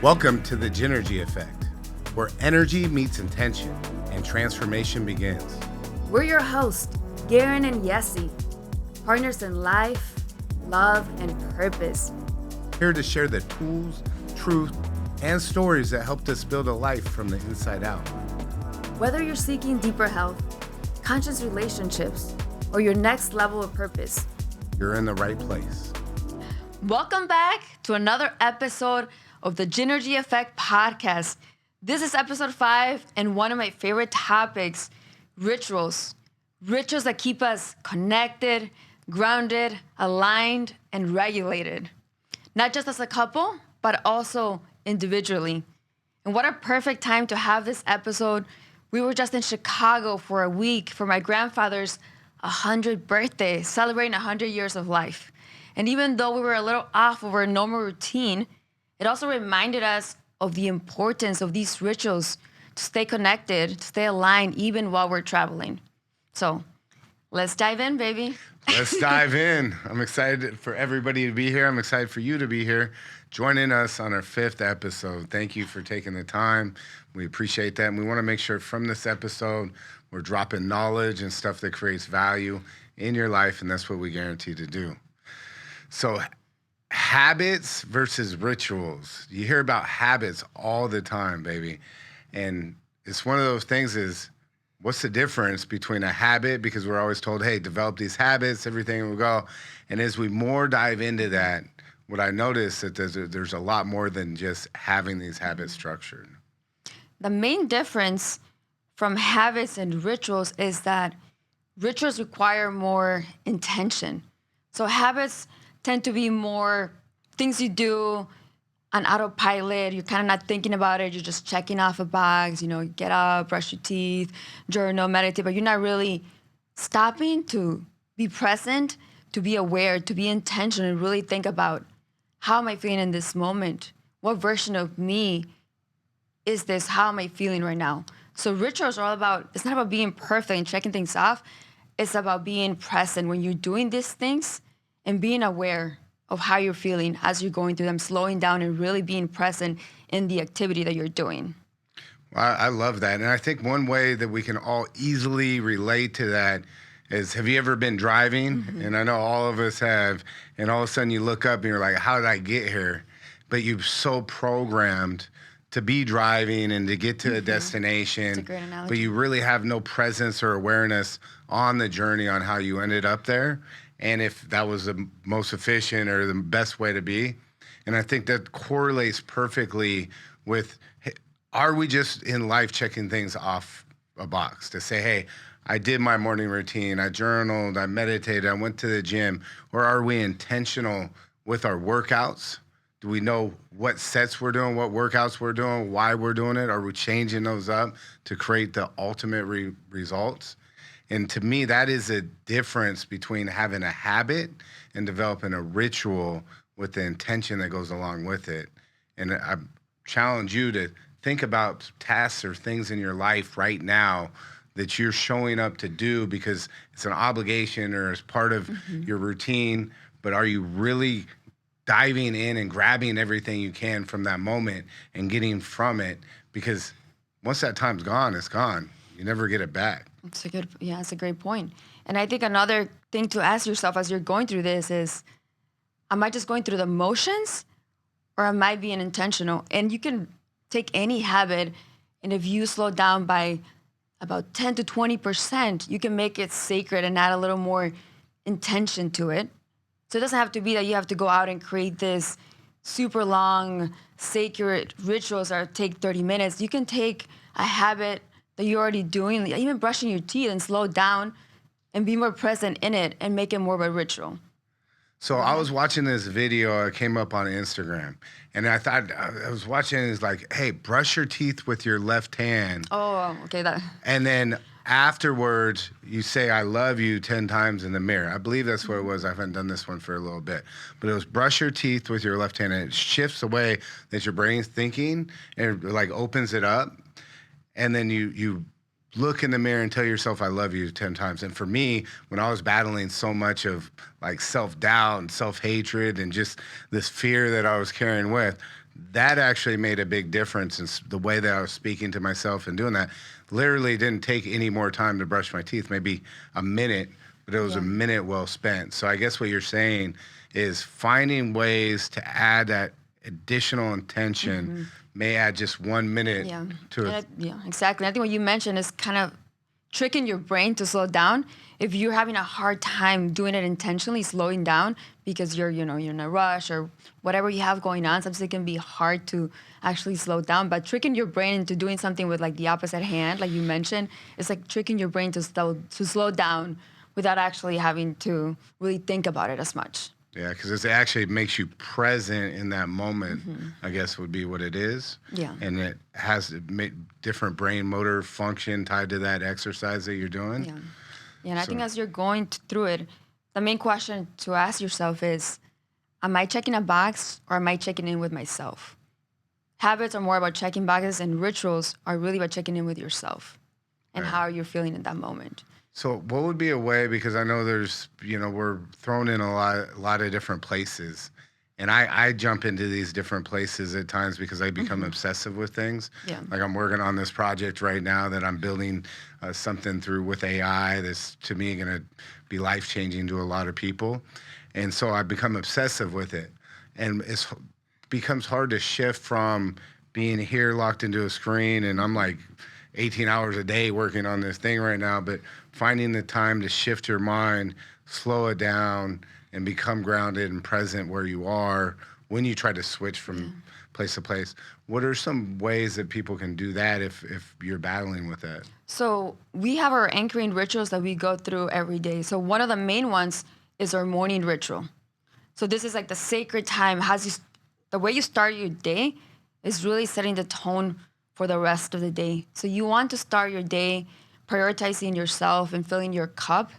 Welcome to the Gynergy Effect, where energy meets intention and transformation begins. We're your hosts, Garin and Yesi, partners in life, love, and purpose. Here to share the tools, truth, and stories that helped us build a life from the inside out. Whether you're seeking deeper health, conscious relationships, or your next level of purpose, You're in the right place. welcome back to another episode of the Gynergy Effect podcast. This is episode 5 and one of my favorite topics, rituals. Rituals that keep us connected, grounded, aligned, and regulated. Not just as a couple, but also individually. And what a perfect time to have this episode. We were just in Chicago for a week for my grandfather's 100th birthday, celebrating 100 years of life. And even though we were a little off of our normal routine, it also reminded us of the importance of these rituals to stay connected, to stay aligned, even while we're traveling. So let's dive in, baby. Let's dive in. I'm excited for everybody to be here. I'm excited for you to be here, joining us on our 5th episode. Thank you for taking the time. We appreciate that. And we want to make sure from this episode, we're dropping knowledge and stuff that creates value in your life, and that's what we guarantee to do. So habits versus rituals. You hear about habits all the time, baby. And it's one of those things is, what's the difference between a habit? Because we're always told, hey, develop these habits, everything will go. And as we more dive into that, what I notice that there's a lot more than just having these habits structured. The main difference from habits and rituals is that rituals require more intention. So habits tend to be more things you do on autopilot. You're kind of not thinking about it. You're just checking off a box. You get up, brush your teeth, journal, meditate, but you're not really stopping to be present, to be aware, to be intentional, and really think about, how am I feeling in this moment? What version of me is this? How am I feeling right now? So rituals are all about, it's not about being perfect and checking things off. It's about being present when you're doing these things and being aware of how you're feeling as you're going through them, slowing down and really being present in the activity that you're doing. Well, I love that. And I think one way that we can all easily relate to that is, have you ever been driving? Mm-hmm. And I know all of us have. And all of a sudden you look up and you're like, how did I get here? But you're so programmed to be driving and to get to a destination. That's a great analogy. But you really have no presence or awareness on the journey on how you ended up there, and if that was the most efficient or the best way to be. And I think that correlates perfectly with, are we just in life checking things off a box to say, hey, I did my morning routine, I journaled, I meditated, I went to the gym? Or are we intentional with our workouts? Do we know what sets we're doing, what workouts we're doing, why we're doing it? Are we changing those up to create the ultimate results? And to me, that is a difference between having a habit and developing a ritual with the intention that goes along with it. And I challenge you to think about tasks or things in your life right now that you're showing up to do because it's an obligation or as part of your routine, but are you really diving in and grabbing everything you can from that moment and getting from it? Because once that time's gone, it's gone. You never get it back. It's a great point. And I think another thing to ask yourself as you're going through this is, am I just going through the motions or am I being intentional? And you can take any habit, and if you slow down by about 10 to 20%, you can make it sacred and add a little more intention to it. So it doesn't have to be that you have to go out and create this super long, sacred rituals that take 30 minutes. You can take a habit that you're already doing, even brushing your teeth, and slow down and be more present in it and make it more of a ritual. So I was watching this video, it came up on Instagram, and I thought, I was watching it, it's like, hey, brush your teeth with your left hand. Oh, okay. And then afterwards, you say, I love you 10 times in the mirror. I believe that's what it was. I haven't done this one for a little bit. But it was brush your teeth with your left hand, and it shifts the way that your brain's thinking, and it like opens it up. And then you look in the mirror and tell yourself, I love you 10 times. And for me, when I was battling so much of like self-doubt and self-hatred and just this fear that I was carrying with, that actually made a big difference in the way that I was speaking to myself and doing that. Literally didn't take any more time to brush my teeth, maybe a minute, but it was a minute well spent. So I guess what you're saying is finding ways to add that additional intention may add just 1 minute to it. Yeah, exactly. I think what you mentioned is kind of tricking your brain to slow down. If you're having a hard time doing it intentionally, slowing down because you're in a rush or whatever you have going on, sometimes it can be hard to actually slow down. But tricking your brain into doing something with like the opposite hand, like you mentioned, it's like tricking your brain to slow down without actually having to really think about it as much. Yeah, because it actually makes you present in that moment, I guess would be what it is. Yeah. And it has different brain motor function tied to that exercise that you're doing. Yeah. Yeah, and I think as you're going through it, the main question to ask yourself is, am I checking a box or am I checking in with myself? Habits are more about checking boxes, and rituals are really about checking in with yourself and how you're feeling in that moment. So what would be a way, because I know there's, we're thrown in a lot of different places. And I jump into these different places at times because I become obsessive with things. Yeah. Like I'm working on this project right now that I'm building something through with AI that's, to me, going to be life-changing to a lot of people. And so I become obsessive with it. And it becomes hard to shift from being here locked into a screen, and I'm like 18 hours a day working on this thing right now, but finding the time to shift your mind, slow it down, and become grounded and present where you are when you try to switch from place to place. What are some ways that people can do that if you're battling with that? So we have our anchoring rituals that we go through every day. So one of the main ones is our morning ritual. So this is like the sacred time. The way you start your day is really setting the tone for the rest of the day. So you want to start your day prioritizing yourself and filling your cup.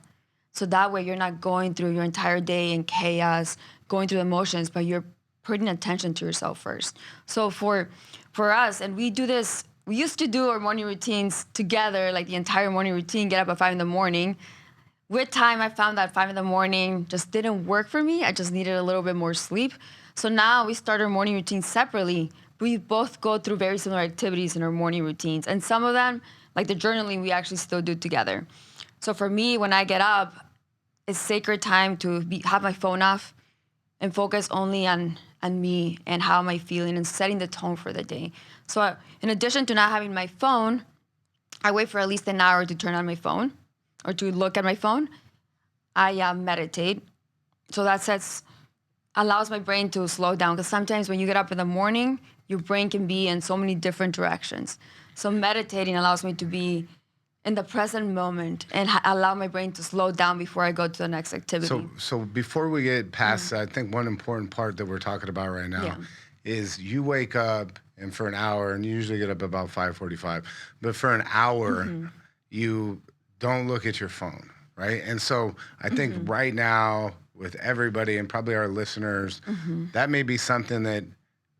So that way you're not going through your entire day in chaos, going through emotions, but you're putting attention to yourself first. So for us, and we do this, we used to do our morning routines together, like the entire morning routine, get up at 5 a.m. With time, I found that 5 a.m. just didn't work for me. I just needed a little bit more sleep. So now we start our morning routines separately. We both go through very similar activities in our morning routines. And some of them, like the journaling, we actually still do together. So for me, when I get up, it's sacred time to have my phone off and focus only on me and how am I feeling and setting the tone for the day. So in addition to not having my phone, I wait for at least an hour to turn on my phone or to look at my phone. I meditate. So that allows my brain to slow down, because sometimes when you get up in the morning, your brain can be in so many different directions. So meditating allows me to be in the present moment and allow my brain to slow down before I go to the next activity. So before we get past, I think one important part that we're talking about right now is you wake up and for an hour, and you usually get up about 5:45, but for an hour, you don't look at your phone, right? And so I think right now with everybody and probably our listeners, that may be something that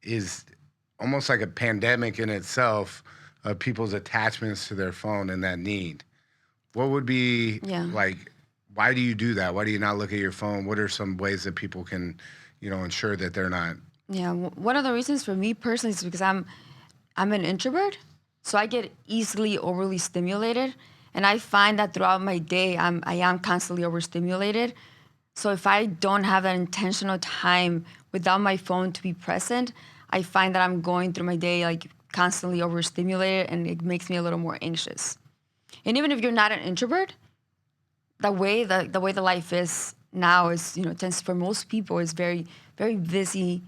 is almost like a pandemic in itself of people's attachments to their phone and that need. What would be like, why do you do that? Why do you not look at your phone? What are some ways that people can, ensure that they're not? Yeah, one of the reasons for me personally is because I'm an introvert, so I get easily overly stimulated, and I find that throughout my day I am constantly overstimulated. So if I don't have that intentional time without my phone to be present, I find that I'm going through my day like constantly overstimulated, and it makes me a little more anxious. And even if you're not an introvert, the way the life is now is, tends for most people is very, very busy,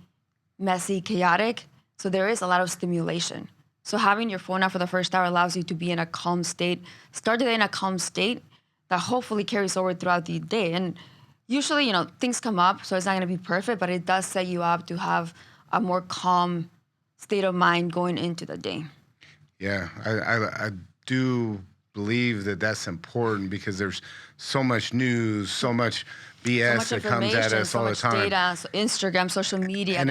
messy, chaotic. So there is a lot of stimulation. So having your phone out for the first hour allows you to be in a calm state, start the day in a calm state that hopefully carries over throughout the day. And usually, things come up, so it's not going to be perfect, but it does set you up to have a more calm state of mind going into the day. Yeah, I do believe that that's important because there's so much news, so much BS that comes at us all the time. Data, so Instagram, social media. And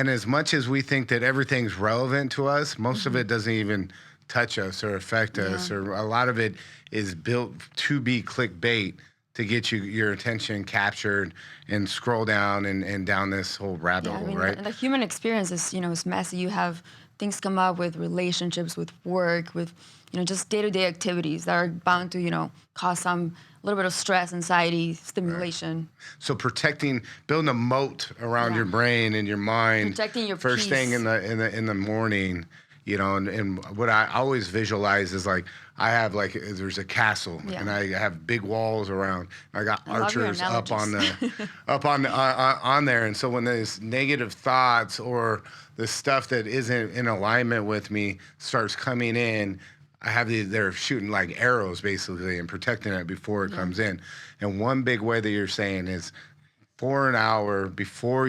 as much as we think that everything's relevant to us, most of it doesn't even touch us or affect us, or a lot of it is built to be clickbait to get your attention captured and scroll down and down this whole rabbit Yeah, I hole, mean, right? the human experience is, is messy. You have things come up with relationships, with work, with, just day-to-day activities that are bound to, cause some a little bit of stress, anxiety, Right. stimulation. So building a moat around your Yeah. brain and your mind Protecting your first thing peace. in the morning, and what I always visualize is like I have like there's a castle Yeah. and I have big walls around. I got I love your archers up on analogies. the on there, and so when there's negative thoughts or the stuff that isn't in alignment with me starts coming in, they're shooting like arrows basically and protecting it before it Yeah. comes in. And one big way that you're saying is for an hour before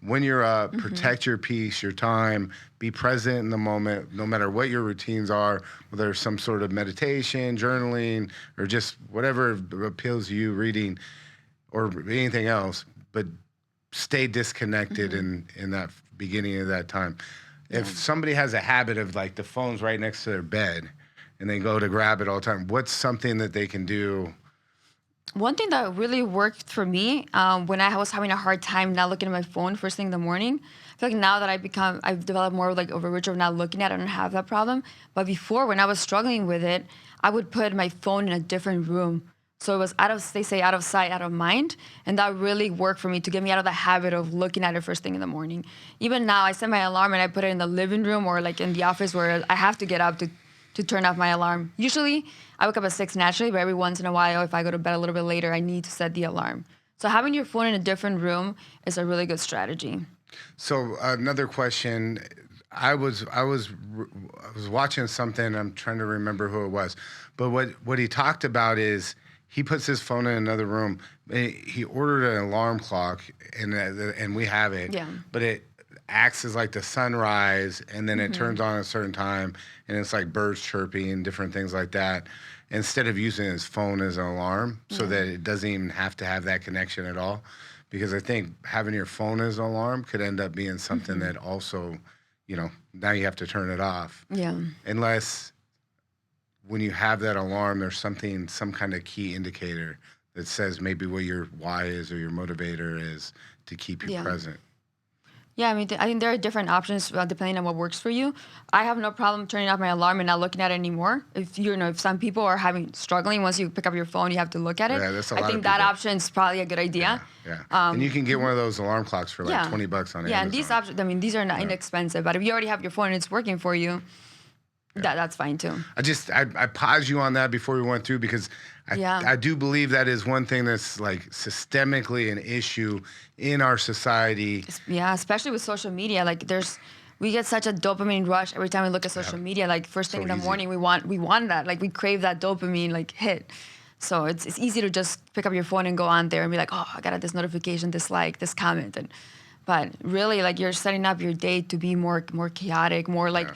when you're up, protect your peace, your time, be present in the moment, no matter what your routines are, whether it's some sort of meditation, journaling, or just whatever appeals to you, reading or anything else, but stay disconnected in that beginning of that time. If Yeah. somebody has a habit of like the phone's right next to their bed and they go to grab it all the time, what's something that they can do? One thing that really worked for me when I was having a hard time not looking at my phone first thing in the morning, I feel like now that I've developed more like of a ritual of not looking at it, I don't have that problem. But before, when I was struggling with it, I would put my phone in a different room. So it was they say out of sight, out of mind. And that really worked for me to get me out of the habit of looking at it first thing in the morning. Even now, I set my alarm and I put it in the living room or like in the office where I have to get up to turn off my alarm. Usually, I wake up at 6 naturally, but every once in a while, if I go to bed a little bit later, I need to set the alarm. So having your phone in a different room is a really good strategy. So another question, I was watching something. I'm trying to remember who it was, but what he talked about is he puts his phone in another room. He ordered an alarm clock, and we have it. Yeah. But it acts as like the sunrise, and then it turns on at a certain time, and it's like birds chirping and different things like that. Instead of using his phone as an alarm, so Yeah. that it doesn't even have to have that connection at all. Because I think having your phone as an alarm could end up being something that also, now you have to turn it off. Yeah. Unless when you have that alarm, there's some kind of key indicator that says maybe what your why is or your motivator is to keep you Yeah. present. Yeah, I mean, I think there are different options depending on what works for you. I have no problem turning off my alarm and not looking at it anymore. If some people are struggling, once you pick up your phone, you have to look at it. Yeah, that's a I lot think of that people. option is probably a good idea. Yeah. And you can get one of those alarm clocks for like Yeah. $20 on Yeah, and these Amazon. options, I mean, these are not inexpensive, but if you already have your phone and it's working for you, that's fine too. I paused you on that before we went through because Yeah. I do believe that is one thing that's like systemically an issue in our society. Yeah, especially with social media. Like we get such a dopamine rush every time we look at social media. Like first thing So in the easy. morning, we want that. Like we crave that dopamine like hit. So it's easy to just pick up your phone and go on there and be like, oh, I got this notification, this like, this comment, but really like you're setting up your day to be more chaotic, more like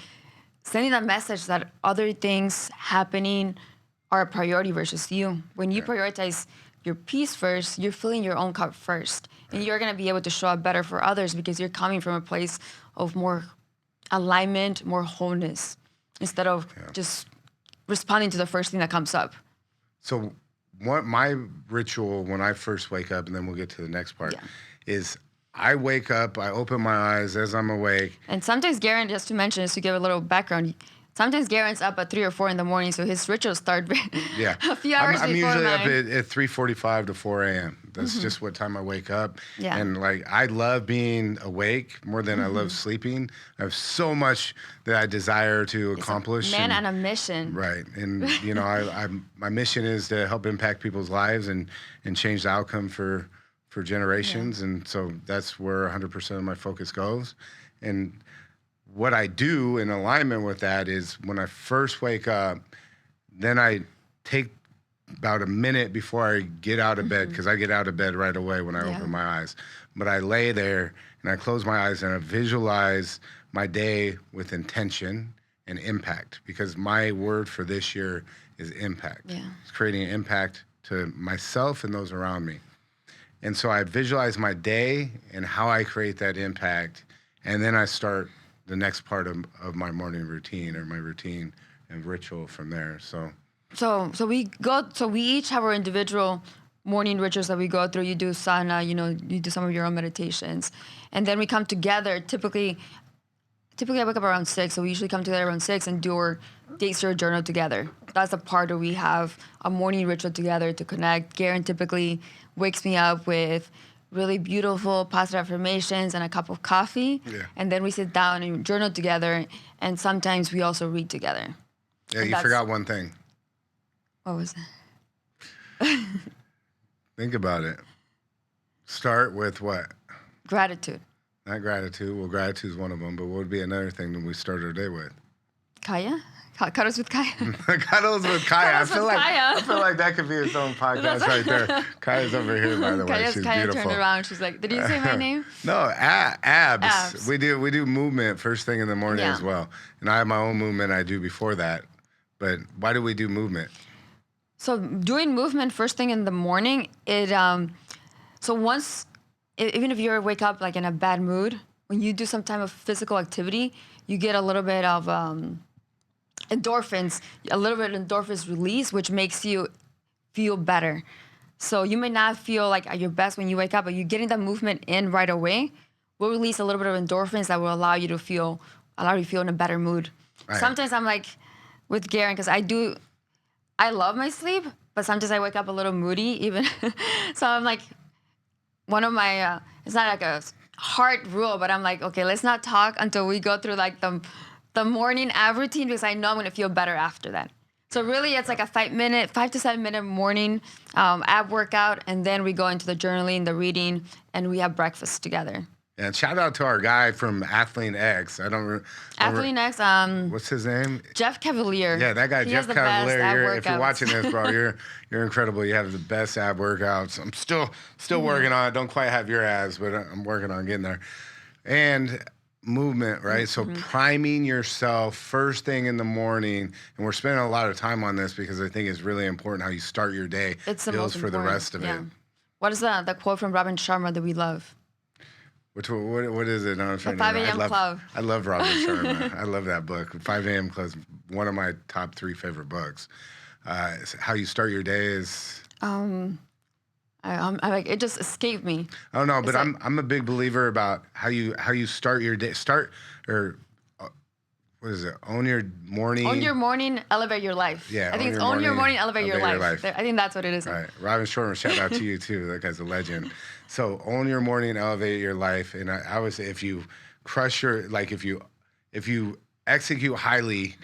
sending that message that other things happening are a priority versus you. When you prioritize your peace first, you're filling your own cup first. And you're going to be able to show up better for others because you're coming from a place of more alignment, more wholeness, instead of just responding to the first thing that comes up. So what my ritual when I first wake up, and then we'll get to the next part, Yeah. is I wake up, I open my eyes as I'm awake. And sometimes Garen, just to mention, just to give a little background, sometimes Garen's up at 3 or 4 in the morning, so his rituals start Yeah. a few hours I'm before usually 9. up at 3:45 to 4 a.m. That's just what time I wake up. Yeah. And like I love being awake more than I love sleeping. I have so much that I desire to accomplish. Man and- on a mission. Right. And my mission is to help impact people's lives and change the outcome for generations. And so that's where 100% of my focus goes. And what I do in alignment with that is when I first wake up, then I take about a minute before I get out of bed, because I get out of bed right away when I Yeah. open my eyes. But I lay there and I close my eyes and I visualize my day with intention and impact, because my word for this year is impact. Yeah. It's creating an impact to myself and those around me. And so I visualize my day and how I create that impact. And then I start the next part of my morning routine or my routine and ritual from there. So So we each have our individual morning rituals that we go through. You do sauna, you do some of your own meditations. And then we come together. Typically I wake up around 6, so we usually come together around 6 and do our day zero journal together. That's the part where we have a morning ritual together to connect. Garin typically wakes me up with really beautiful positive affirmations and a cup of coffee. Yeah. And then we sit down and journal together, and sometimes we also read together. Yeah, And you forgot one thing. What was that? Think about it. Start with what? Gratitude. Not gratitude. Well, gratitude is one of them, but what would be another thing that we start our day with? Kaya? Cuddles with Kaya? Cuddles with Kaya. Cuddles with Kaya. I feel like that could be its own podcast right there. Kaya's over here, by the way. She's Kaya beautiful. turned around. She's like, did you say my name? No, abs. Abs. We do movement first thing in the morning Yeah. as well. And I have my own movement I do before that. But why do we do movement? So doing movement first thing in the morning, even if you wake up like in a bad mood, when you do some type of physical activity, you get a little bit of endorphins, release, which makes you feel better. So you may not feel like at your best when you wake up, but you're getting that movement in right away will release a little bit of endorphins that will allow you to feel in a better mood. Right. Sometimes I'm like with Garin, because I love my sleep, but sometimes I wake up a little moody even. So I'm like, one of my, it's not like a hard rule, but I'm like, okay, let's not talk until we go through like the morning ab routine, because I know I'm going to feel better after that. So really it's like a 5 to 7 minute morning ab workout. And then we go into the journaling, the reading, and we have breakfast together. And shout out to our guy from Athlete X. Athlete X, what's his name? Jeff Cavalier. Yeah, that guy, He Jeff has the best Cavalier. ab If you're workouts. watching this, bro, you're incredible. You have the best ab workouts. I'm still working on it. Don't quite have your abs, but I'm working on getting there. And movement, right? So priming yourself first thing in the morning, and we're spending a lot of time on this because I think it's really important how you start your day. It's the builds most for important. the rest of it. What is the quote from Robin Sharma that we love? What is it? No, I'm trying 5 to a.m. Club. I love Robert Sharma. I love that book. 5 a.m. Club is one of my top 3 favorite books. How you start your day is. I'm like, it just escaped me. I don't know, but It's I'm a big believer about how you start your day. What is it? Own your morning. Own your morning, elevate your life. Yeah, I think it's own your morning, elevate your life. I think that's what it is. All right, Robin Sharma, shout out to you too. That guy's a legend. So own your morning, elevate your life, and I would say if you crush if you execute highly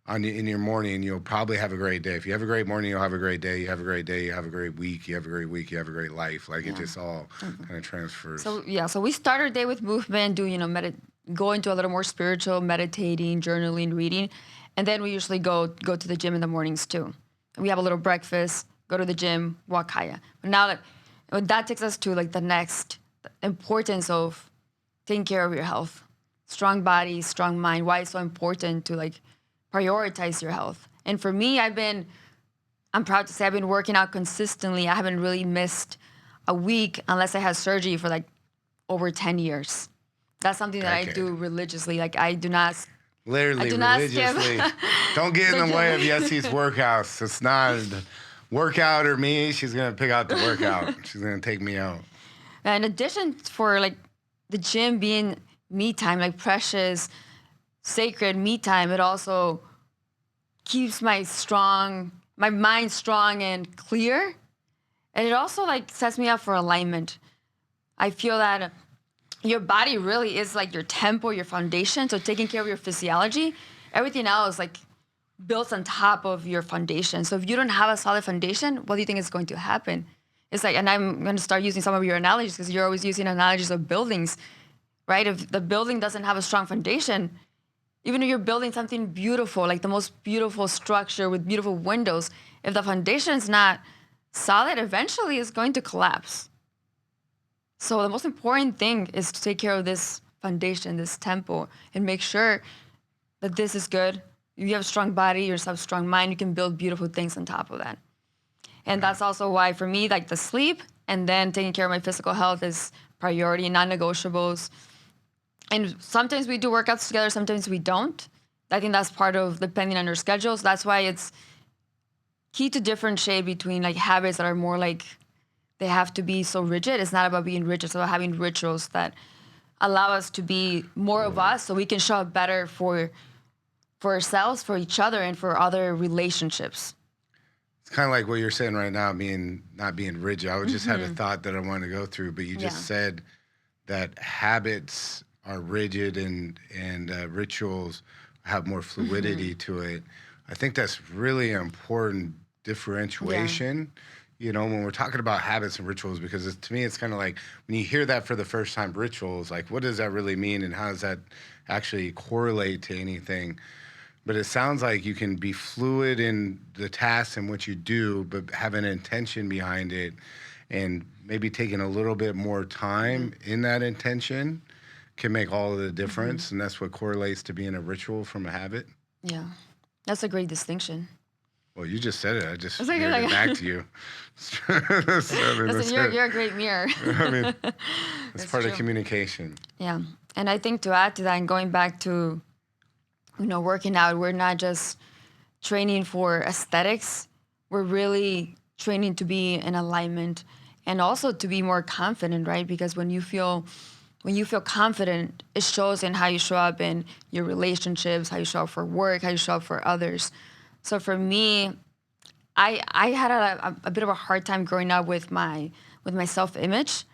in your morning, you'll probably have a great day. If you have a great morning, you'll have a great day. You have a great day, you have a great week. You have a great week, you have a great life. Like it just all kind of transfers. So we start our day with movement, go into a little more spiritual, meditating, journaling, reading, and then we usually go to the gym in the mornings too. We have a little breakfast, go to the gym, walk Kaya. But now that takes us to like the next importance of taking care of your health. Strong body, strong mind. Why it's so important to like prioritize your health. And for me, I'm proud to say I've been working out consistently. I haven't really missed a week unless I had surgery for like over 10 years. That's something that I do religiously. Like I do not religiously. Don't get in the way of Yesi's workouts. It's not workout or me. She's gonna pick out the workout. She's gonna take me out. In addition for like the gym being me time, like precious, sacred me time, it also keeps my mind strong and clear. And it also like sets me up for alignment. I feel that your body really is like your temple, your foundation. So taking care of your physiology, everything else like builds on top of your foundation. So if you don't have a solid foundation, what do you think is going to happen? It's like, and I'm going to start using some of your analogies because you're always using analogies of buildings, right? If the building doesn't have a strong foundation, even if you're building something beautiful, like the most beautiful structure with beautiful windows, if the foundation is not solid, eventually it's going to collapse. So the most important thing is to take care of this foundation, this temple, and make sure that this is good. You have a strong body, you have a strong mind, you can build beautiful things on top of that. And that's also why for me, like the sleep and then taking care of my physical health is priority, non-negotiables. And sometimes we do workouts together, sometimes we don't. I think that's part of depending on your schedules. That's why it's key to differentiate between like habits that are more like they have to be so rigid. It's not about being rigid. It's about having rituals that allow us to be more of us so we can show up better for ourselves, for each other, and for other relationships. It's kind of like what you're saying right now, not being rigid. I just had a thought that I wanted to go through, but you just said that habits are rigid and rituals have more fluidity to it. I think that's really an important differentiation. You know, when we're talking about habits and rituals, because to me, it's kind of like when you hear that for the first time, rituals, like what does that really mean and how does that actually correlate to anything? But it sounds like you can be fluid in the tasks and what you do, but have an intention behind it and maybe taking a little bit more time in that intention can make all of the difference. And that's what correlates to being a ritual from a habit. Yeah, that's a great distinction. Well, you just said it. I just like, mirrored it back to you. You're a great mirror. I mean, it's part true. of communication. Yeah, and I think to add to that and going back to, working out, we're not just training for aesthetics. We're really training to be in alignment and also to be more confident, right? Because when you feel confident, it shows in how you show up in your relationships, how you show up for work, how you show up for others. So for me, I had a bit of a hard time growing up with my self-image.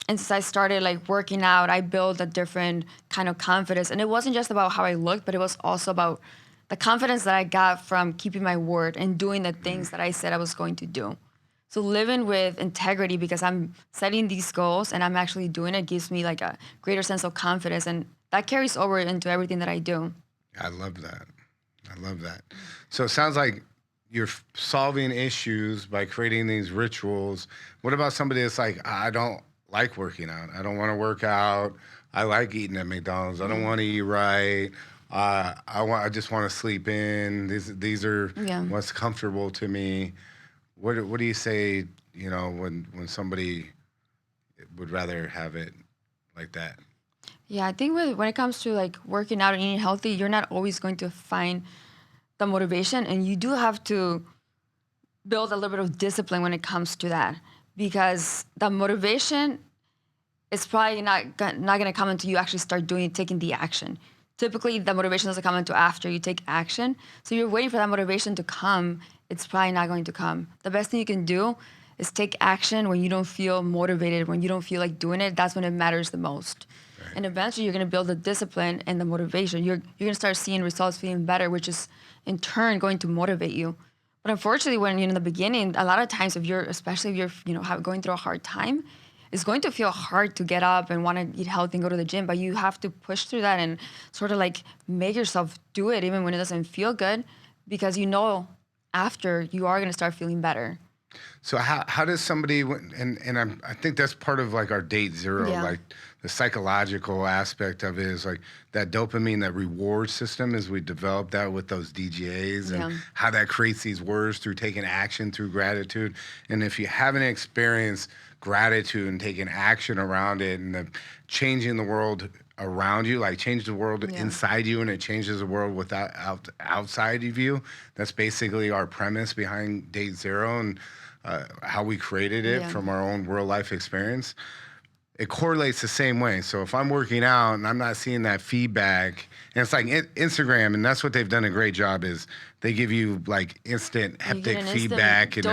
And since I started working out, I built a different kind of confidence. And it wasn't just about how I looked, but it was also about the confidence that I got from keeping my word and doing the things that I said I was going to do. So living with integrity because I'm setting these goals and I'm actually doing it gives me a greater sense of confidence. And that carries over into everything that I do. I love that. So it sounds like you're solving issues by creating these rituals. What about somebody that's like, I don't like working out. I don't want to work out. I like eating at McDonald's. I don't want to eat right. I just want to sleep in. These are what's comfortable to me. What do you say, when somebody would rather have it like that? Yeah, I think when it comes to working out and eating healthy, you're not always going to find the motivation, and you do have to build a little bit of discipline when it comes to that, because the motivation is probably not going to come until you actually start taking the action. Typically, the motivation doesn't come until after you take action. So you're waiting for that motivation to come. It's probably not going to come. The best thing you can do is take action when you don't feel motivated, when you don't feel like doing it. That's when it matters the most. Right. And eventually, you're going to build the discipline and the motivation. You're going to start seeing results, feeling better, which is in turn going to motivate you. But unfortunately, when you're in the beginning, a lot of times, especially if you're going through a hard time, it's going to feel hard to get up and want to eat healthy and go to the gym. But you have to push through that and sort of make yourself do it, even when it doesn't feel good, because after you are going to start feeling better. So how does somebody, I think that's part of our date zero, the psychological aspect of it is that dopamine, that reward system, as we develop that with those DGAs and how that creates these words through taking action, through gratitude. And if you haven't experienced gratitude and taking action around it and changing the world around you, change the world inside you and it changes the world outside of you. That's basically our premise behind Date Zero and how we created it from our own real life experience. It correlates the same way. So if I'm working out and I'm not seeing that feedback, and it's like Instagram, and that's what they've done a great job is they give you instant haptic feedback and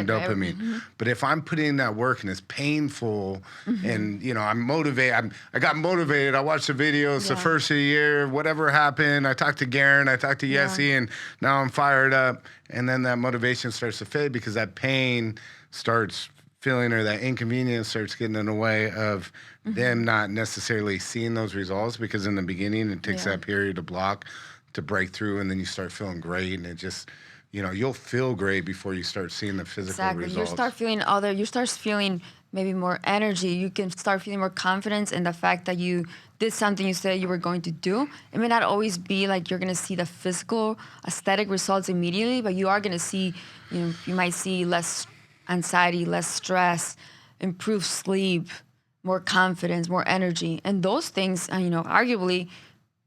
dopamine. But if I'm putting in that work and it's painful and, I'm motivated, I got motivated, I watched the videos the first of the year, whatever happened, I talked to Garin, I talked to Yesi, and now I'm fired up. And then that motivation starts to fade because that pain starts feeling or that inconvenience starts getting in the way of them not necessarily seeing those results, because in the beginning it takes that period to block, to break through, and then you start feeling great, and it just, you'll feel great before you start seeing the physical results. You start feeling maybe more energy. You can start feeling more confidence in the fact that you did something you said you were going to do. It may not always be you're going to see the physical aesthetic results immediately, but you are going to see, you might see less anxiety, less stress, improved sleep, more confidence, more energy. And those things, arguably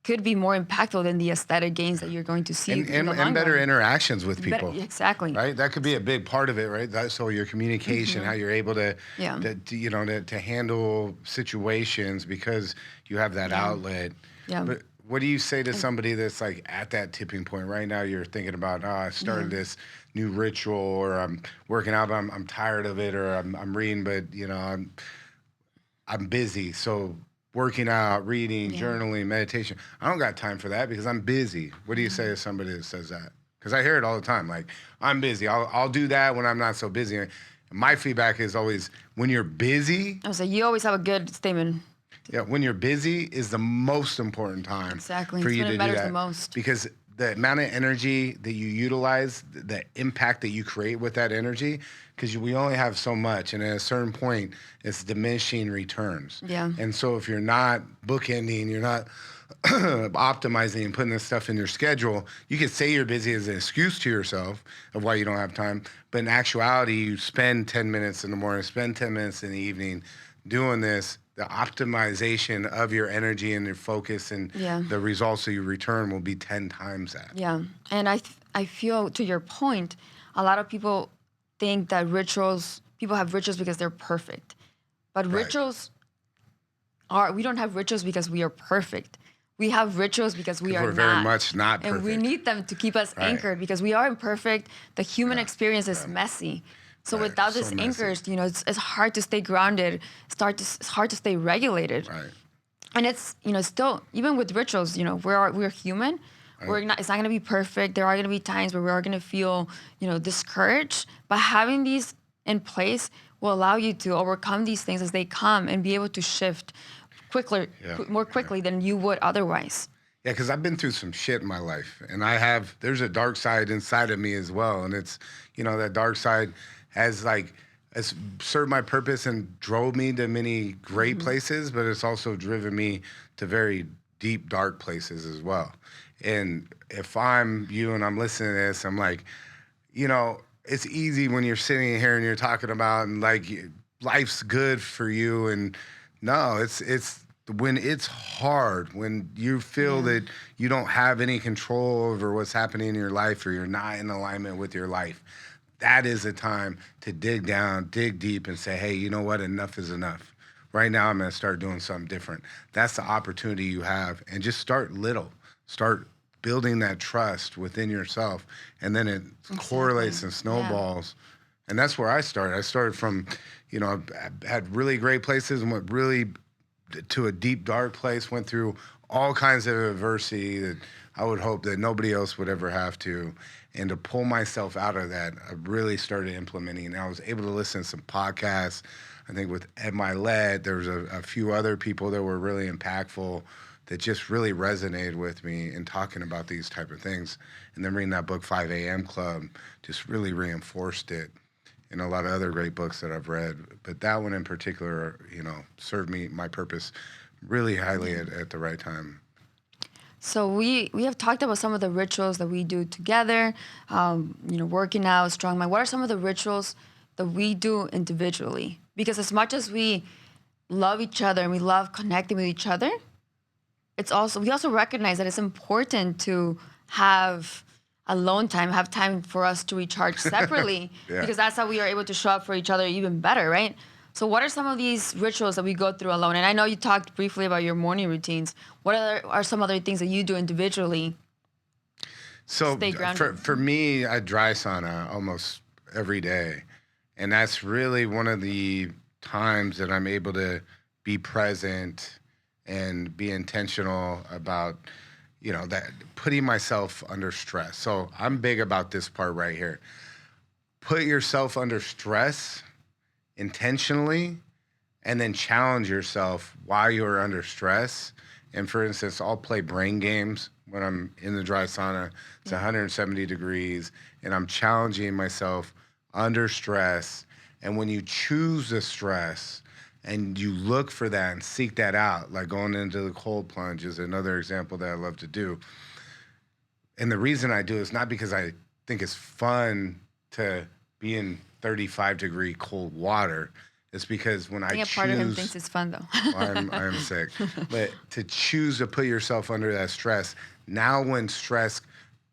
could be more impactful than the aesthetic gains that you're going to see in the long and better run. interactions with Better, people. exactly. Right, that could be a big part of it, right? So your communication, how you're able to, Yeah. to handle situations because you have that outlet. Yeah. But what do you say to somebody that's like at that tipping point right now? You're thinking about, oh, I started this new ritual, or I'm working out, but I'm tired of it, or I'm reading, but I'm busy. So working out, reading, journaling, meditation, I don't got time for that because I'm busy. What do you say to somebody that says that? Because I hear it all the time. Like, I'm busy. I'll do that when I'm not so busy. And my feedback is always, when you're busy, I was like, you always have a good statement. yeah, when you're busy is the most important time Exactly. for It's you when to it do matters that. the most. Because the amount of energy that you utilize, the impact that you create with that energy, because we only have so much, and at a certain point, it's diminishing returns. Yeah. And so if you're not bookending, you're not optimizing and putting this stuff in your schedule, you could say you're busy as an excuse to yourself of why you don't have time. But in actuality, you spend 10 minutes in the morning, spend 10 minutes in the evening doing this. The optimization of your energy and your focus and the results that you return will be 10 times that. Yeah. And I feel, to your point, a lot of people think that people have rituals because they're perfect. But rituals we don't have rituals because we are perfect. We have rituals because we are we're very much not perfect. And we need them to keep us anchored because we are imperfect. The human experience is messy. So without these anchors, it's hard to stay grounded. It's hard to stay regulated. Right. And it's, still, even with rituals, we're human. Right. It's not going to be perfect. There are going to be times where we are going to feel, discouraged. But having these in place will allow you to overcome these things as they come and be able to shift more quickly than you would otherwise. Yeah, because I've been through some shit in my life, and there's a dark side inside of me as well. And it's, that dark side has served my purpose and drove me to many great places, but it's also driven me to very deep, dark places as well. And if I'm you and I'm listening to this, I'm like, it's easy when you're sitting here and you're talking about and life's good for you. And no, it's when it's hard, when you feel that you don't have any control over what's happening in your life, or you're not in alignment with your life, that is a time to dig down, dig deep, and say, hey, you know what? Enough is enough. Right now, I'm going to start doing something different. That's the opportunity you have. And just start little. Start building that trust within yourself. And then it correlates and snowballs. And that's where I started. I started from, I had really great places and went really to a deep, dark place, went through all kinds of adversity that I would hope that nobody else would ever have to. And to pull myself out of that, I really started implementing. And I was able to listen to some podcasts. I think with Ed Milet, there was a few other people that were really impactful that just really resonated with me in talking about these type of things. And then reading that book, 5 a.m. Club, just really reinforced it. And a lot of other great books that I've read. But that one in particular, served me, my purpose, really highly at the right time. So we have talked about some of the rituals that we do together, working out, strong mind. What are some of the rituals that we do individually? Because as much as we love each other and we love connecting with each other, we also recognize that it's important to have alone time, have time for us to recharge separately, because that's how we are able to show up for each other even better, right? So what are some of these rituals that we go through alone? And I know you talked briefly about your morning routines. What are some other things that you do individually to stay grounded? For me, I dry sauna almost every day. And that's really one of the times that I'm able to be present and be intentional about, that putting myself under stress. So I'm big about this part right here. Put yourself under stress intentionally, and then challenge yourself while you're under stress. And for instance, I'll play brain games when I'm in the dry sauna. It's 170 degrees, and I'm challenging myself under stress. And when you choose the stress and you look for that and seek that out, like going into the cold plunge is another example that I love to do. And the reason I do it is not because I think it's fun to be in 35-degree cold water. It's because when I I think a part of him choose, thinks it's fun though. I'm sick. But to choose to put yourself under that stress, now when stress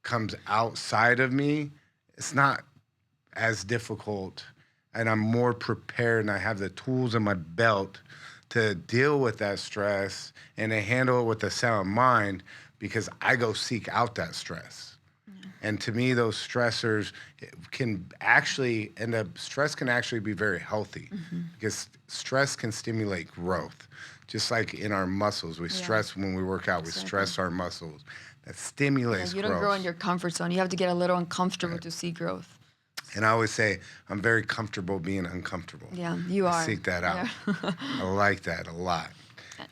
comes outside of me, it's not as difficult and I'm more prepared and I have the tools in my belt to deal with that stress and to handle it with a sound mind because I go seek out that stress. And to me, those stressors can actually end up, stress can actually be very healthy because stress can stimulate growth. Just like in our muscles, we stress when we work out, we stress our muscles. That stimulates You growth. don't grow in your comfort zone. You have to get a little uncomfortable to see growth. And I always say, I'm very comfortable being uncomfortable. Yeah, you I are. seek that out. Yeah. I like that a lot.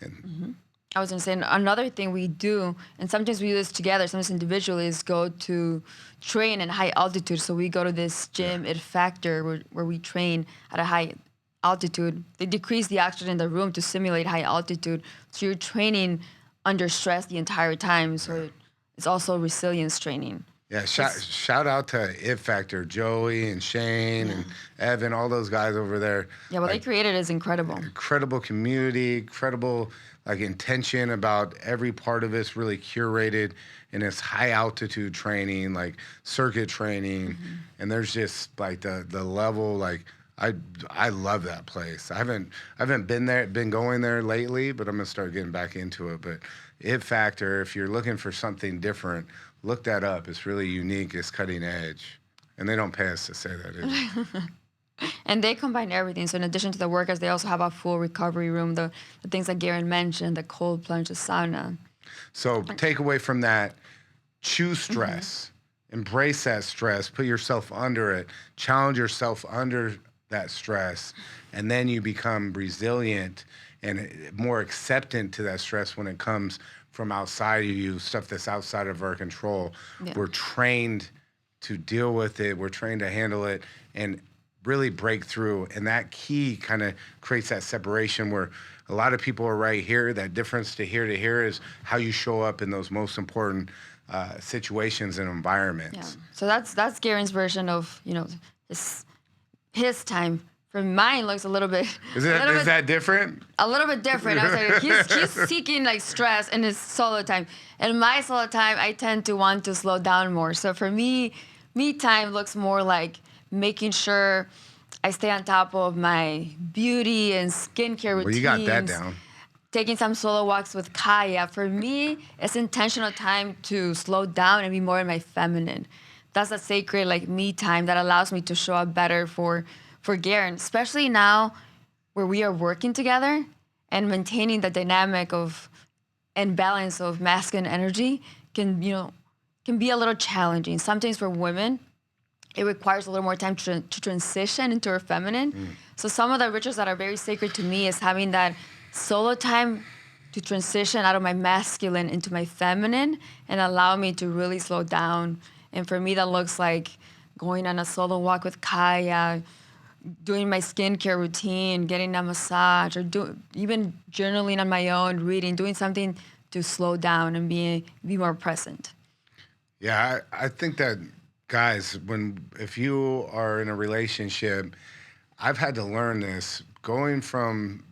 And I was going to say another thing we do, and sometimes we do this together, sometimes individually, is go to train in high altitude. So we go to this gym, Effect, where we train at a high altitude. They decrease the oxygen in the room to simulate high altitude. So you're training under stress the entire time. So it's also resilience training. Yeah, shout out to It Factor, Joey and Shane and Evan, all those guys over there. Yeah, what they created is incredible. Incredible community, incredible like intention about every part of it's really curated and it's high altitude training, like circuit training. And there's just like the level, like I love that place. I haven't been going there lately, but I'm gonna start getting back into it. But It Factor, if you're looking for something different, look that up. It's really unique. It's cutting edge. And they don't pay us to say that either. And they combine everything. So in addition to the workouts, they also have a full recovery room, the things that Garin mentioned, the cold plunge, the sauna. So take away from that, choose stress. Embrace that stress. Put yourself under it. Challenge yourself under that stress. And then you become resilient and more acceptant to that stress when it comes from outside of you, stuff that's outside of our control. Yeah. We're trained to deal with it. We're trained to handle it and really break through. And that key kind of creates that separation where a lot of people are right here. That difference to here is how you show up in those most important situations and environments. Yeah. So that's Garen's version of, his time. For mine looks a little bit. Is that different? A little bit different. I was like, he's seeking like stress in his solo time. In my solo time, I tend to want to slow down more. So for me time looks more like making sure I stay on top of my beauty and skincare routines. Well, you got that down. Taking some solo walks with Kaya. For me, it's intentional time to slow down and be more in my feminine. That's a sacred like me time that allows me to show up better for Garin, especially now where we are working together and maintaining the dynamic of and balance of masculine energy can be a little challenging. Sometimes for women, it requires a little more time to transition into our feminine. So some of the rituals that are very sacred to me is having that solo time to transition out of my masculine into my feminine and allow me to really slow down. And for me, that looks like going on a solo walk with Kaya, doing my skincare routine, getting a massage, or even journaling on my own, reading, doing something to slow down and be more present. Yeah, I think that, guys, if you are in a relationship, I've had to learn this. Going from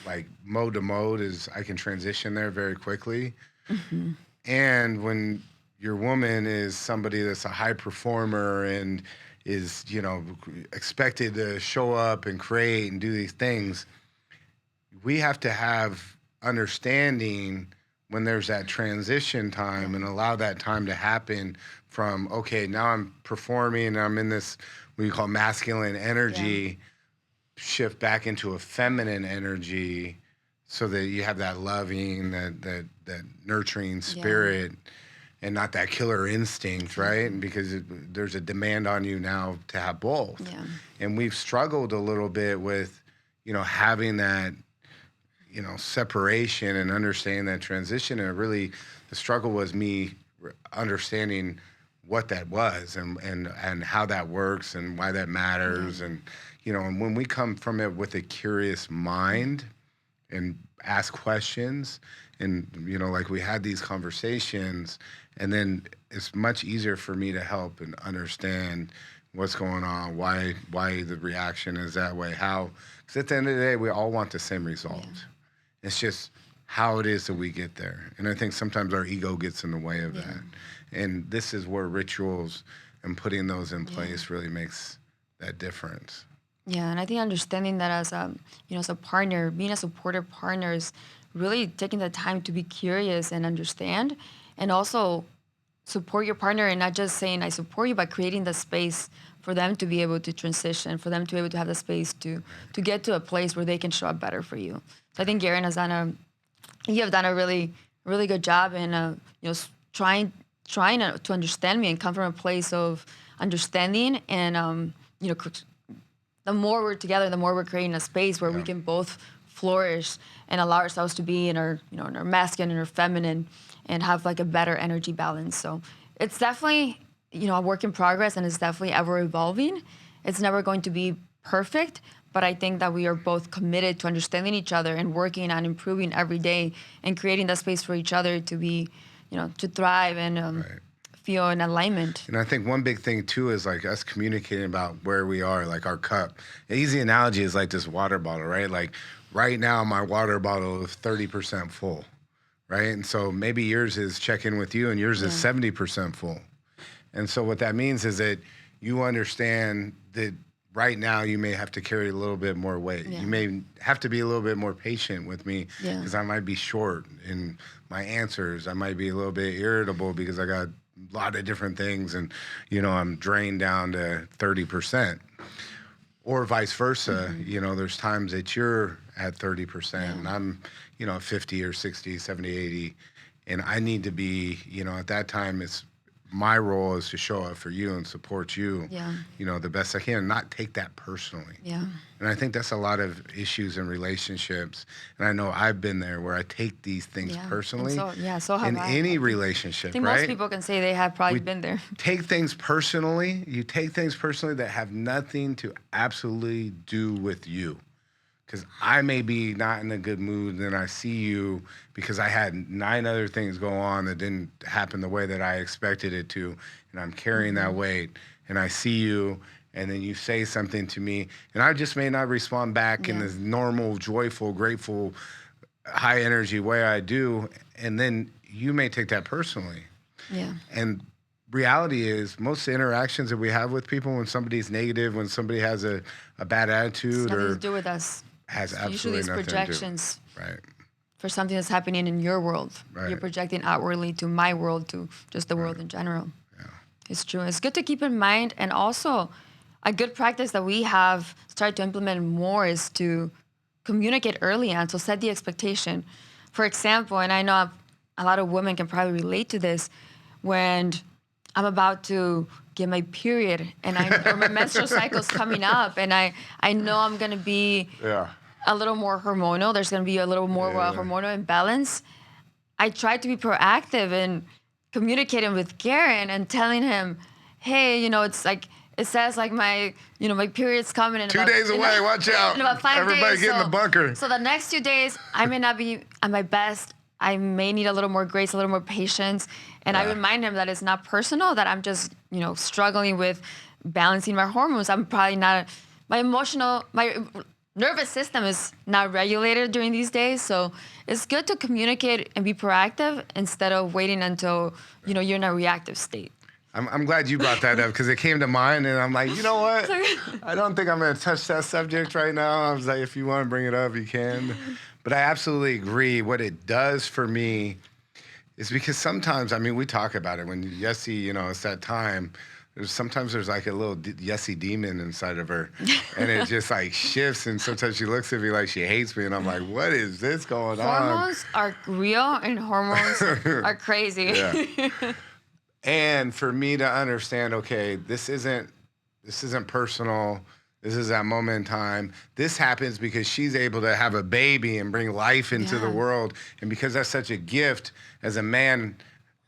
like mode to mode is I can transition there very quickly. And when your woman is somebody that's a high performer and is, expected to show up and create and do these things, we have to have understanding when there's that transition time and allow that time to happen from, okay, now I'm performing and I'm in this, what you call masculine energy, shift back into a feminine energy so that you have that loving, that nurturing spirit. And not that killer instinct, right? And because there's a demand on you now to have both. Yeah. And we've struggled a little bit with, having that, separation and understanding that transition. And really, the struggle was me understanding what that was and how that works and why that matters. And, and when we come from it with a curious mind and ask questions and, like we had these conversations, and then it's much easier for me to help and understand what's going on, why the reaction is that way, how. Because at the end of the day, we all want the same result. Yeah. It's just how it is that we get there. And I think sometimes our ego gets in the way of that. And this is where rituals and putting those in place really makes that difference. Yeah, and I think understanding that as a as a partner, being a supportive partner is really taking the time to be curious and understand, and also support your partner, and not just saying I support you, but creating the space for them to be able to transition, for them to be able to have the space to get to a place where they can show up better for you. So I think Garin has done you have done a really good job in trying to understand me and come from a place of understanding, and the more we're together, the more we're creating a space where we can both flourish and allow ourselves to be in our, in our masculine and our feminine, and have like a better energy balance. So it's definitely, a work in progress, and it's definitely ever evolving. It's never going to be perfect, but I think that we are both committed to understanding each other and working on improving every day and creating that space for each other to be, to thrive and feel in alignment. And I think one big thing too is like us communicating about where we are, like our cup. An easy analogy is like this water bottle, right? Like right now my water bottle is 30% full, right? And so maybe yours is check in with you and yours is 70% full. And so what that means is that you understand that right now you may have to carry a little bit more weight. You may have to be a little bit more patient with me because I might be short in my answers. I might be a little bit irritable because I got a lot of different things and, I'm drained down to 30%. Or vice versa, there's times that you're at 30% and I'm, 50 or 60, 70, 80. And I need to be, at that time it's my role is to show up for you and support you, the best I can, not take that personally. Yeah. And I think that's a lot of issues in relationships. And I know I've been there where I take these things personally. So have in I. any relationship, I think right? most people can say they have probably been there. Take things personally. You take things personally that have nothing to absolutely do with you. Because I may be not in a good mood, and then I see you because I had 9 other things go on that didn't happen the way that I expected it to, and I'm carrying that weight, and I see you, and then you say something to me, and I just may not respond back in this normal, joyful, grateful, high energy way I do, and then you may take that personally. Yeah. And reality is most interactions that we have with people, when somebody's negative, when somebody has a bad attitude, it's nothing to do with us. Has absolutely usually it's nothing projections to do. Right. For something that's happening in your world. Right. You're projecting outwardly to my world, to just the world in general. Yeah. It's true. It's good to keep in mind. And also, a good practice that we have started to implement more is to communicate early on. So set the expectation. For example, and I know a lot of women can probably relate to this, when I'm about to get my period and or my menstrual cycle's coming up, and I know I'm going to be a little more hormonal. There's going to be a little more hormonal imbalance. I try to be proactive in communicating with Garin and telling him, hey, it's like, it says like my period's coming in 2 days away, watch out. In about 5 days. Everybody get in the bunker. So the next 2 days, I may not be at my best. I may need a little more grace, a little more patience. And I remind him that it's not personal, that I'm just, struggling with balancing my hormones. I'm probably not, my nervous system is not regulated during these days. So it's good to communicate and be proactive instead of waiting until, you're in a reactive state. I'm glad you brought that up because it came to mind, and I'm like, you know what? I don't think I'm going to touch that subject right now. I was like, if you want to bring it up, you can. But I absolutely agree. What it does for me is because sometimes, we talk about it when Yesi, it's that time. Sometimes there's like a little Yesi demon inside of her, and it just like shifts. And sometimes she looks at me like she hates me, and I'm like, what is this going on? Hormones are real, and hormones are crazy. Yeah. And for me to understand, okay, this isn't personal. This is that moment in time. This happens because she's able to have a baby and bring life into the world. And because that's such a gift, as a man,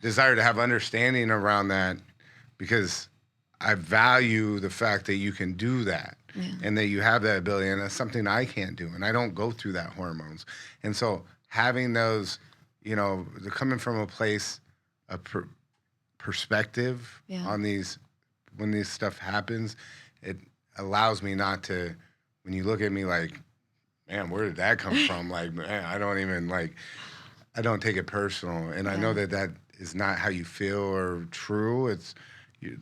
desire to have understanding around that, because I value the fact that you can do that and that you have that ability. And that's something I can't do. And I don't go through that hormones. And so having those, they're coming from a place of perspective on these when this stuff happens, it allows me not to. When you look at me like, man, where did that come from? Like, man, I don't even like. I don't take it personal, and I know Yeah. that is not how you feel or true. It's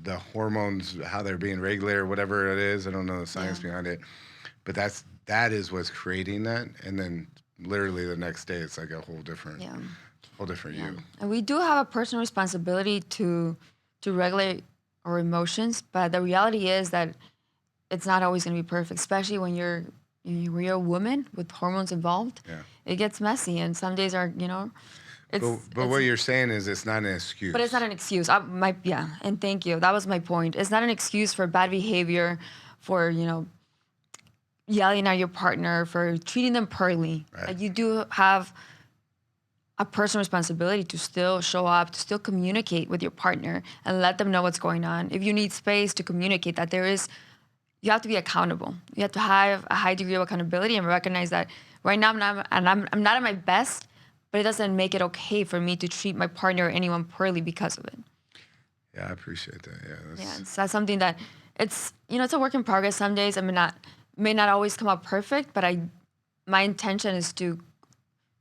the hormones, how they're being regulated, or whatever it is. I don't know the science Yeah. behind it, but that is what's creating that. And then literally the next day, it's like a Yeah. whole different Yeah. you. And we do have a personal responsibility to regulate our emotions, but the reality is that it's not always going to be perfect, especially when you're a woman with hormones involved. Yeah. It gets messy, and some days are, But what you're saying is it's not an excuse. but it's not an excuse. Yeah, and thank you. That was my point. It's not an excuse for bad behavior, for yelling at your partner, for treating them poorly. Right. Like you do have a personal responsibility to still show up, to still communicate with your partner and let them know what's going on. If you need space to communicate that you have to be accountable. You have to have a high degree of accountability and recognize that right now I'm not at my best, but it doesn't make it okay for me to treat my partner or anyone poorly because of it. Yeah, I appreciate that. Yeah, Yeah, so that's something that it's a work in progress. Some days I may not always come out perfect, but my intention is to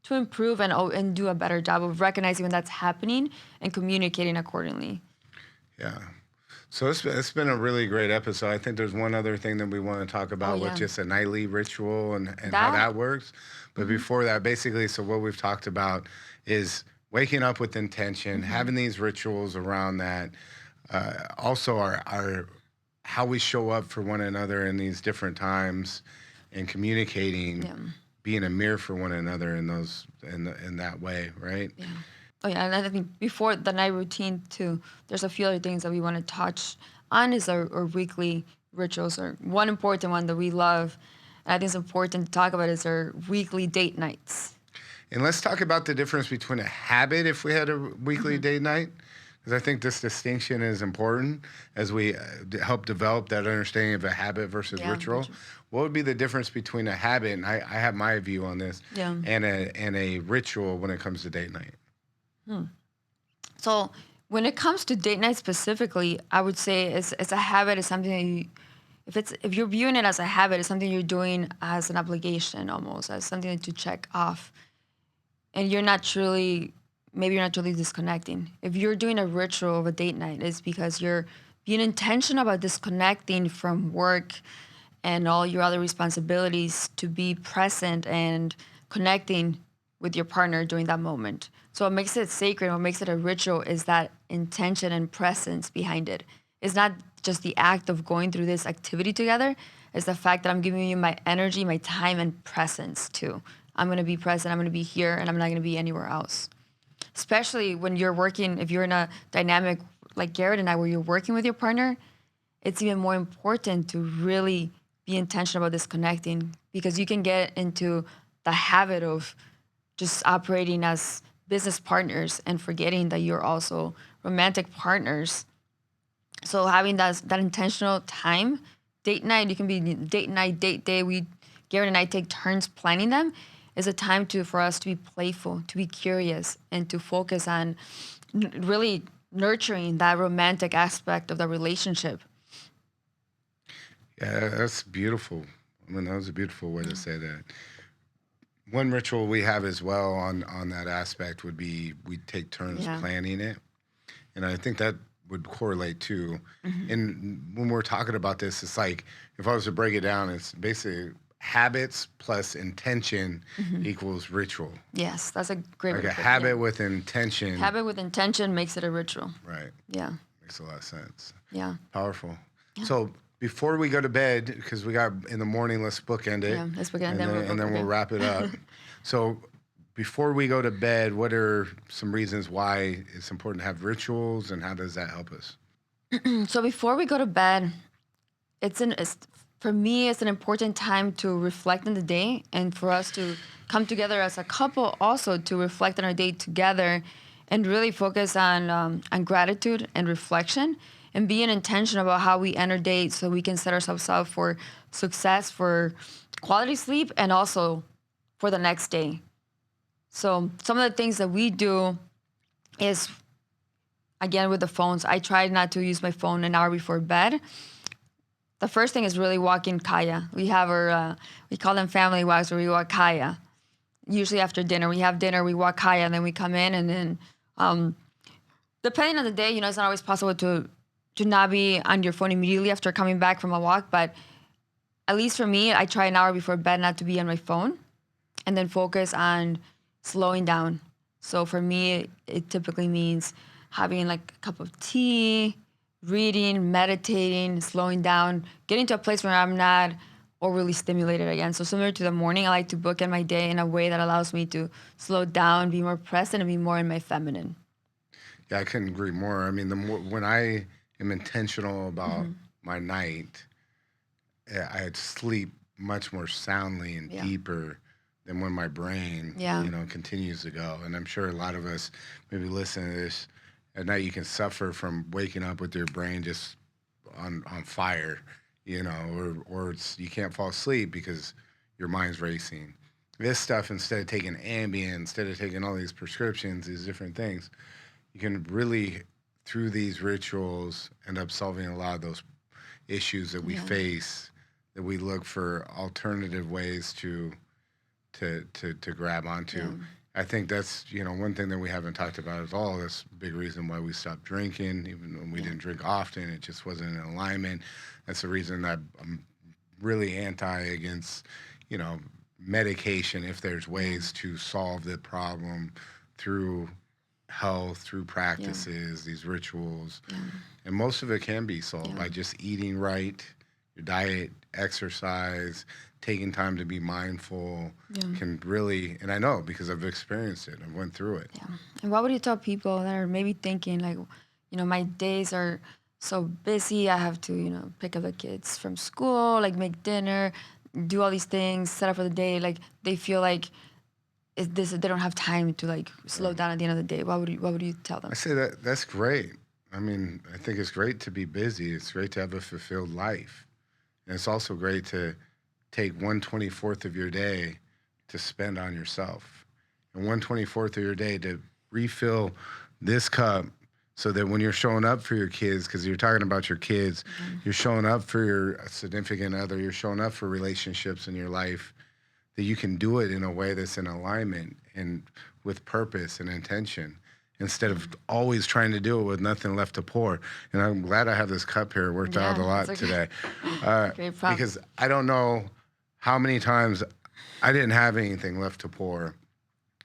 improve and do a better job of recognizing when that's happening and communicating accordingly. yeah. So it's been a really great episode. I think there's one other thing that we want to talk about with Yeah. just a nightly ritual and how that works. But before that, basically, so what we've talked about is waking up with intention, having these rituals around that. Also, our how we show up for one another in these different times, and communicating, Yeah. being a mirror for one another in those in that way, right? Yeah. Oh yeah, and I think before the night routine too, there's a few other things that we want to touch on is our weekly rituals. Or one important one that we love, and I think it's important to talk about is our weekly date nights. And let's talk about the difference between a habit if we had a weekly date night, because I think this distinction is important as we help develop that understanding of a habit versus Yeah, ritual. ritual. What would be the difference between a habit, and I have my view on this, Yeah. and a ritual when it comes to date night? So when it comes to date night specifically, I would say it's a habit. It's something that if you're viewing it as a habit, it's something you're doing as an obligation almost, as something to check off, and maybe you're not truly disconnecting. If you're doing a ritual of a date night, it's because you're being intentional about disconnecting from work and all your other responsibilities to be present and connecting with your partner during that moment. So what makes it sacred, what makes it a ritual is that intention and presence behind it. It's not just the act of going through this activity together, it's the fact that I'm giving you my energy, my time, and presence too. I'm gonna be present, I'm gonna be here, and I'm not gonna be anywhere else. Especially when you're working, if you're in a dynamic like Garrett and I, where you're working with your partner, it's even more important to really be intentional about disconnecting because you can get into the habit of just operating as business partners and forgetting that you're also romantic partners. So having that intentional time, date night, you can be date night, date day. Garrett and I take turns planning them. Is a time for us to be playful, to be curious, and to focus on really nurturing that romantic aspect of the relationship. Yeah, that's beautiful. I mean, that was a beautiful way to say that. One ritual we have as well on that aspect would be we take turns Yeah. planning it, and I think that would correlate too. And when we're talking about this, it's like if I was to break it down, it's basically habits plus intention equals ritual. Yes, that's a great way Like to a put it, habit yeah. with intention, Habit with intention makes it a ritual. right? Yeah, Makes a lot of sense. yeah, Powerful. So before we go to bed, because we got in the morning, let's bookend it. yeah. Let's begin, And then then, and then we'll okay. wrap it up. So before we go to bed, what are some reasons why it's important to have rituals, and how does that help us? So before we go to bed, for me, it's an important time to reflect on the day and for us to come together as a couple also to reflect on our day together and really focus on gratitude and reflection and being intentional about how we end our day so we can set ourselves up for success, for quality sleep, and also for the next day. So some of the things that we do is again, with the phones, I try not to use my phone an hour before bed. The first thing is really walking kaya. We have we call them family walks where we walk kaya. Usually after dinner, we have dinner, we walk kaya, and then we come in, and then depending on the day, it's not always possible to not be on your phone immediately after coming back from a walk. But at least for me, I try an hour before bed not to be on my phone, and then focus on slowing down. So for me, it typically means having like a cup of tea, reading, meditating, slowing down, getting to a place where I'm not overly stimulated again. So similar to the morning, I like to bookend my day in a way that allows me to slow down, be more present, and be more in my feminine. Yeah, I couldn't agree more. I mean, the more when I am intentional about my night, I sleep much more soundly and Yeah. deeper than when my brain, Yeah. continues to go. And I'm sure a lot of us maybe listen to this at night. You can suffer from waking up with your brain just on fire, or you can't fall asleep because your mind's racing. This stuff, instead of taking Ambien, instead of taking all these prescriptions, these different things, you can really, through these rituals, end up solving a lot of those issues that we Yeah. face, that we look for alternative ways to grab onto. Yeah. I think that's, one thing that we haven't talked about at all. That's a big reason why we stopped drinking, even when we didn't drink often. It just wasn't in alignment. That's the reason that I'm really anti against, you know, medication if there's ways to solve the problem through health, through practices, these rituals. And most of it can be solved by just eating right, your diet, exercise, taking time to be mindful can really, and I know because I've experienced it, I've went through it. Yeah. And what would you tell people that are maybe thinking like, my days are so busy. I have to, pick up the kids from school, like make dinner, do all these things, set up for the day. Like they feel like they don't have time to like slow down at the end of the day. What would you tell I them? say that's great. I mean, I think it's great to be busy. It's great to have a fulfilled life. And it's also great to take 1/24th of your day to spend on yourself. And 1/24th of your day to refill this cup so that when you're showing up for your kids, because you're talking about your kids, you're showing up for your significant other, you're showing up for relationships in your life, that you can do it in a way that's in alignment and with purpose and intention instead of always trying to do it with nothing left to pour. And I'm glad I have this cup here. It worked out a lot it's today. Great problem. Because I don't know how many times I didn't have anything left to pour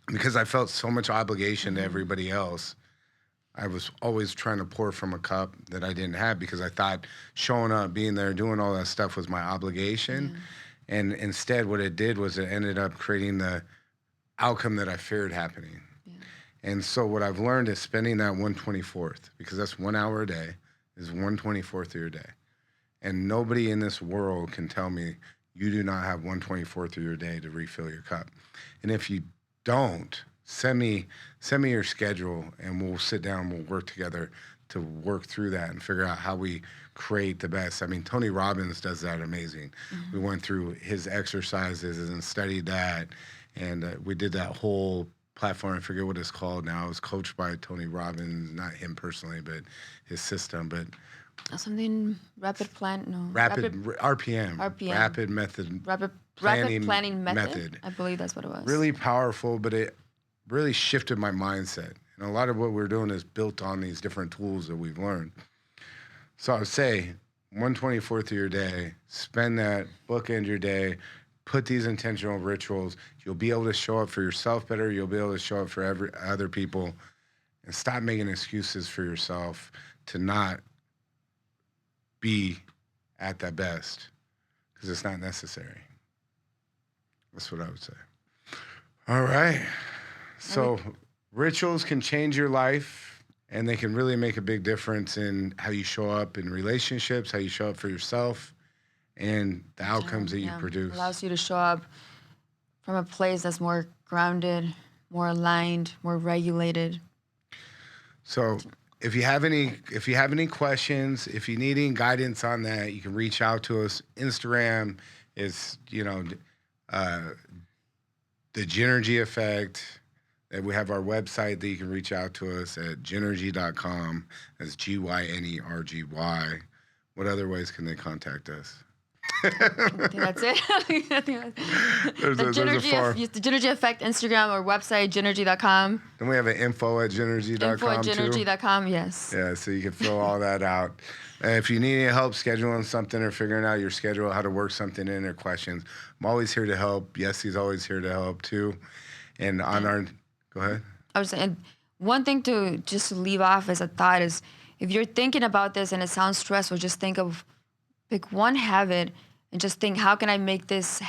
because I felt so much obligation to everybody else. I was always trying to pour from a cup that I didn't have because I thought showing up, being there, doing all that stuff was my obligation. And instead, what it did was it ended up creating the outcome that I feared happening. And so what I've learned is spending that 1/24th, because that's 1 hour a day, is 1/24th of your day. And nobody in this world can tell me you do not have 1/24th of your day to refill your cup. And if you don't, send me your schedule and we'll sit down, we'll work together to work through that and figure out how we create the best. I mean, Tony Robbins does that amazing. We went through his exercises and studied that. And we did that whole platform. I forget what it's called now. It was coached by Tony Robbins, not him personally, but his system. But Something rapid plan? No. RPM, RPM. rapid method, Rapid planning planning method. I believe that's what it was. really powerful, but it really shifted my mindset. And a lot of what we're doing is built on these different tools that we've learned. So I would say 1/24th of your day, spend that, bookend your day, put these intentional rituals. You'll be able to show up for yourself better. You'll be able to show up for other people, and stop making excuses for yourself to not be at that best, because it's not necessary. That's what I would say. All right. So rituals can change your life, and they can really make a big difference in how you show up in relationships, how you show up for yourself, and the outcomes that you produce. Allows you to show up from a place that's more grounded, more aligned, more regulated. So if you have any questions, if you need any guidance on that, you can reach out to us. Instagram is, the Gynergy Effect. And we have our website that you can reach out to us at gynergy.com. That's Gynergy. What other ways can they contact us? I think that's it. There's a far. The Gynergy Effect Instagram or website, gynergy.com. Then we have an info@gynergy.com Info@gynergy.com, yes. Yeah, so you can fill all that out. If you need any help scheduling something or figuring out your schedule, how to work something in, or questions, I'm always here to help. Yesi's always here to help too. And on our, go ahead. I was saying, one thing to just leave off as a thought is, if you're thinking about this and it sounds stressful, just pick one habit and just think, how can I make this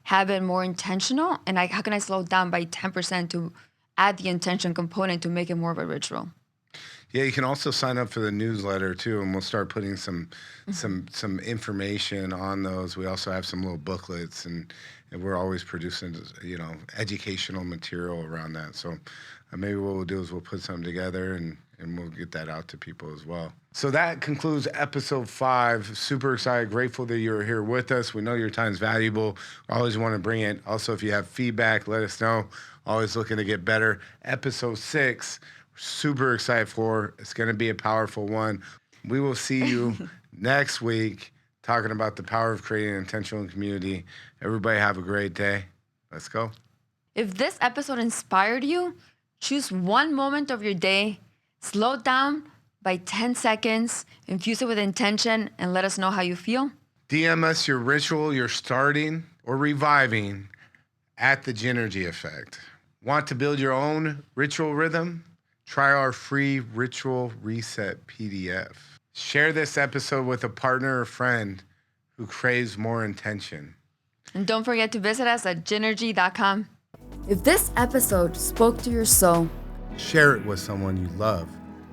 habit more intentional? And how can I slow down by 10% to add the intention component to make it more of a ritual? Yeah, you can also sign up for the newsletter too, and we'll start putting some information on those. We also have some little booklets, and we're always producing, educational material around that. So maybe what we'll do is we'll put something together and we'll get that out to people as well. So that concludes episode 5. Super excited, grateful that you're here with us. We know your time's valuable. We always want to bring it. Also, if you have feedback, let us know. Always looking to get better. Episode 6. Super excited for. It's going to be a powerful one. We will see you next week talking about the power of creating an intentional community. Everybody have a great day. Let's go. If this episode inspired you, choose one moment of your day, slow down by 10 seconds, infuse it with intention, and let us know how you feel. DM us your ritual you're starting or reviving at the Gynergy Effect. Want to build your own ritual rhythm? Try our free Ritual Reset PDF. Share this episode with a partner or friend who craves more intention. And don't forget to visit us at gynergy.com. If this episode spoke to your soul, share it with someone you love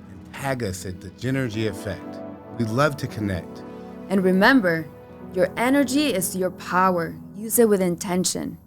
and tag us at the Gynergy Effect. We'd love to connect. And remember, your energy is your power. Use it with intention.